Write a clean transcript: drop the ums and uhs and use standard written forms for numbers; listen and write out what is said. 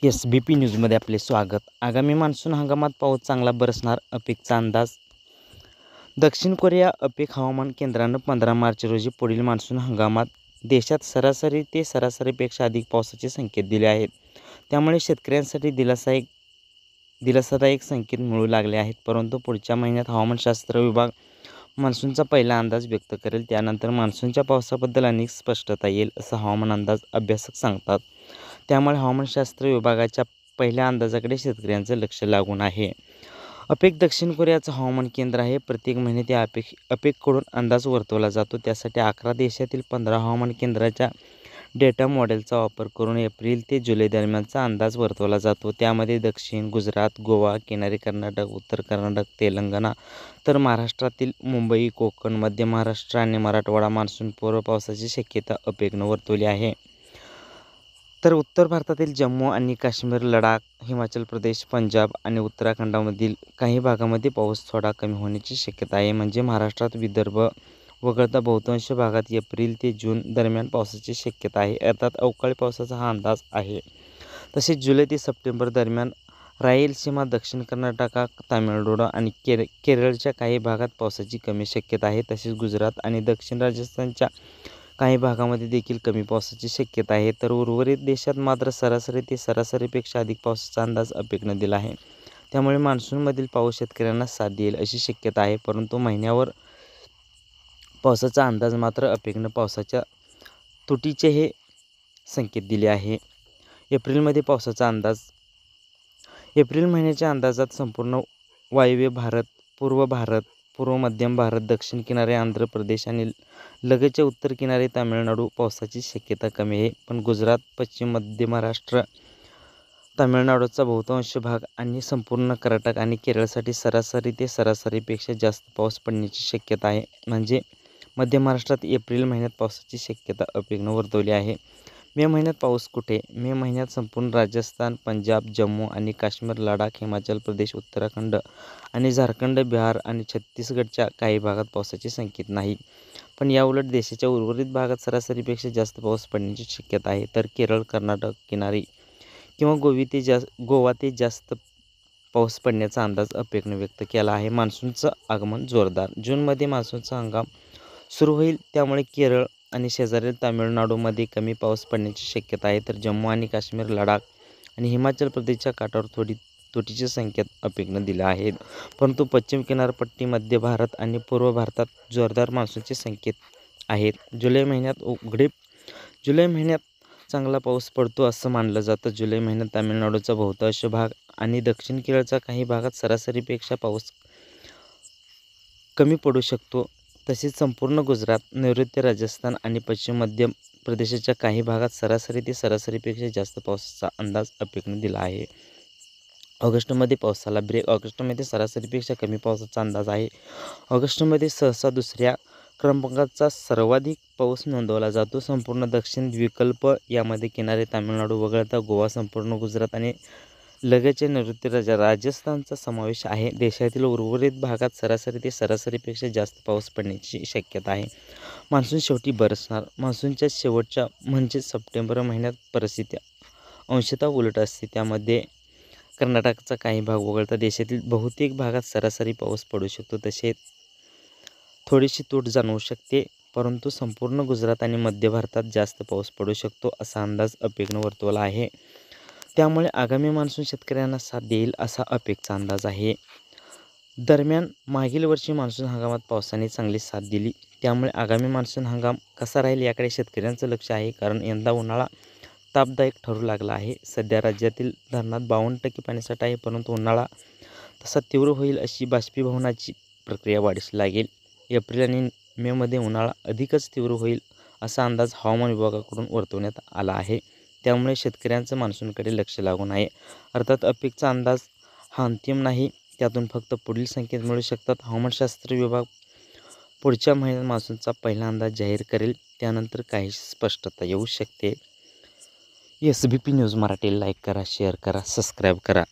SBP न्यूजमध्ये आपले स्वागत. आगामी मान्सून हंगामात पाऊस चांगला बरसणार, अपेकचा अंदाज. दक्षिण कोरिया अपेक हवामान केंद्रानं 15 मार्च रोजी पुढील मान्सून हंगामात देशात सरासरी ते सरासरीपेक्षा अधिक पावसाचे संकेत दिले आहेत. त्यामुळे शेतकऱ्यांसाठी दिलासादायक संकेत मिळू लागले आहेत. परंतु पुढच्या महिन्यात हवामानशास्त्र विभाग मान्सूनचा पहिला अंदाज व्यक्त करेल. त्यानंतर मान्सूनच्या पावसाबद्दल अधिक स्पष्टता येईल, असं हवामान अंदाज अभ्यासक सांगतात. त्यामुळे हवामानशास्त्र विभागाच्या पहिल्या अंदाजाकडे शेतकऱ्यांचं लक्ष लागून आहे. अपेक दक्षिण कोरियाचं हवामान केंद्र आहे. प्रत्येक महिन्यात या अपेककडून अंदाज वर्तवला जातो. त्यासाठी 11 देशातील 15 हवामान केंद्राच्या डेटा मॉडेलचा वापर करून एप्रिल ते जुलै दरम्यानचा अंदाज वर्तवला जातो. त्यामध्ये दक्षिण, गुजरात, गोवा, किनारी कर्नाटक, उत्तर कर्नाटक, तेलंगणा तर महाराष्ट्रातील मुंबई, कोकण, मध्य महाराष्ट्र आणि मराठवाडा मान्सूनपूर्व पावसाची शक्यता अपेकनं वर्तवली आहे. तर उत्तर भारतातील जम्मू आणि काश्मीर, लडाख, हिमाचल प्रदेश, पंजाब आणि उत्तराखंडामधील काही भागामध्ये पाऊस थोडा कमी होण्याची शक्यता आहे. म्हणजे महाराष्ट्रात विदर्भ वगळता बहुतांश भागात एप्रिल ते जून दरम्यान पावसाची शक्यता आहे. अर्थात अवकाळी पावसाचा हा अंदाज आहे. तसेच जुलै ते सप्टेंबर दरम्यान रायलसीमा, दक्षिण कर्नाटक, तामिळनाडू आणि केरळच्या काही भागात पावसाची कमी शक्यता आहे. तसेच गुजरात आणि दक्षिण राजस्थानच्या काही भागामध्ये देखील कमी पावसाची शक्यता आहे. तर उर्वरित देशात मात्र सरासरी ते सरासरीपेक्षा अधिक पावसाचा अंदाज अपेकनं दिला आहे. त्यामुळे मान्सूनमधील पाऊस शेतकऱ्यांना साथ देईल अशी शक्यता आहे. परंतु महिन्यावर पावसाचा अंदाज मात्र अपेकनं पावसाच्या तुटीचे हे संकेत दिले आहे. एप्रिलमध्ये पावसाचा अंदाज. एप्रिल महिन्याच्या अंदाजात संपूर्ण वायव्य भारत, पूर्व मध्यम भारत, दक्षिण किनारे आंध्र प्रदेश आणि लगतच्या उत्तर किनारे तामिळनाडू पावसाची शक्यता कमी आहे. पण गुजरात, पश्चिम मध्य महाराष्ट्र, तामिळनाडूचा बहुतांश भाग आणि संपूर्ण कर्नाटक आणि केरळसाठी सरासरी ते सरासरीपेक्षा जास्त पाऊस पडण्याची शक्यता आहे. म्हणजे मध्य महाराष्ट्रात एप्रिल महिन्यात पावसाची शक्यता अपेकनं वर्तवली आहे. मे महिन्यात पाऊस कुठे? मे महिन्यात संपूर्ण राजस्थान, पंजाब, जम्मू आणि काश्मीर, लडाख, हिमाचल प्रदेश, उत्तराखंड आणि झारखंड, बिहार आणि छत्तीसगडच्या काही भागात पावसाचे संकेत नाही. पण याउलट देशाच्या उर्वरित भागात सरासरीपेक्षा जास्त पाऊस पडण्याची शक्यता आहे. तर केरळ, कर्नाटक किनारी किंवा गोवा ते जास्त पाऊस पडण्याचा अंदाज अपेकनं व्यक्त केला आहे. मान्सूनचं आगमन जोरदार. जूनमध्ये मान्सूनचा हंगाम सुरू होईल. त्यामुळे केरळ आणि शेजारील तामिळनाडूमध्ये कमी पाऊस पडण्याची शक्यता आहे. तर जम्मू आणि काश्मीर, लडाख आणि हिमाचल प्रदेशच्या काठावर तुटीचे संकेत अपेकनं दिले आहेत. परंतु पश्चिम किनारपट्टी, मध्य भारत आणि पूर्व भारतात जोरदार मान्सूनचे संकेत आहेत. जुलै महिन्यात चांगला पाऊस पडतो असं मानलं जातं. जुलै महिन्यात तामिळनाडूचा बहुतांश भाग आणि दक्षिण केरळच्या काही भागात सरासरीपेक्षा पाऊस कमी पडू शकतो. तसेच संपूर्ण गुजरात, नैऋत्य राजस्थान आणि पश्चिम मध्य प्रदेशाच्या काही भागात सरासरी ते सरासरीपेक्षा जास्त पावसाचा अंदाज अपेकनं दिला आहे. ऑगस्टमध्ये पावसाला ब्रेक. ऑगस्टमध्ये सरासरीपेक्षा कमी पावसाचा अंदाज आहे. ऑगस्टमध्ये सहसा दुसऱ्या क्रमांकाचा सर्वाधिक पाऊस नोंदवला जातो. संपूर्ण दक्षिण द्वीपकल्प यामध्ये किनारे तामिळनाडू वगळता गोवा, संपूर्ण गुजरात आणि लगतच्या नैऋत्य राजस्थानचा समावेश आहे. देशातील उर्वरित भागात सरासरी ते सरासरीपेक्षा जास्त पाऊस पडण्याची शक्यता आहे. मान्सून शेवटी बरसणार. मान्सूनच्या शेवटच्या म्हणजे सप्टेंबर महिन्यात परिस्थिती अंशतः उलट असते. त्यामध्ये कर्नाटकचा काही भाग वगळता देशातील बहुतेक भागात सरासरी पाऊस पडू शकतो. तसेच थोडीशी तूट जाणवू शकते. परंतु संपूर्ण गुजरात आणि मध्य भारतात जास्त पाऊस पडू शकतो असा अंदाज अपेकनं वर्तवला आहे. त्यामुळे आगामी मान्सून शेतकऱ्यांना साथ देईल असा अपेकचा अंदाज आहे. दरम्यान मागील वर्षी मान्सून हंगामात पावसाने चांगली साथ दिली. त्यामुळे आगामी मान्सून हंगाम कसा राहील याकडे शेतकऱ्यांचं लक्ष आहे. कारण यंदा उन्हाळा तापदायक ठरू लागला आहे. सध्या राज्यातील धरणात 52% पाणीसाठा आहे. परंतु उन्हाळा तसा तीव्र होईल अशी बाष्पीभवनाची प्रक्रिया वाढीस लागेल. एप्रिल आणि मेमध्ये उन्हाळा अधिकच तीव्र होईल असा अंदाज हवामान विभागाकडून वर्तवण्यात आला आहे. त्यामुळे शेतकऱ्यांचं मान्सूनकडे लक्ष लागून आहे. अर्थात अपेकचा अंदाज हा अंतिम नाही. त्यातून फक्त पुढील संकेत मिळू शकतात. हवामानशास्त्र विभाग पुढच्या महिन्यात मान्सूनचा पहिला अंदाज जाहीर करेल. त्यानंतर काही स्पष्टता येऊ शकते. SBP न्यूज मराठी लाईक करा, शेअर करा, सबस्क्राईब करा.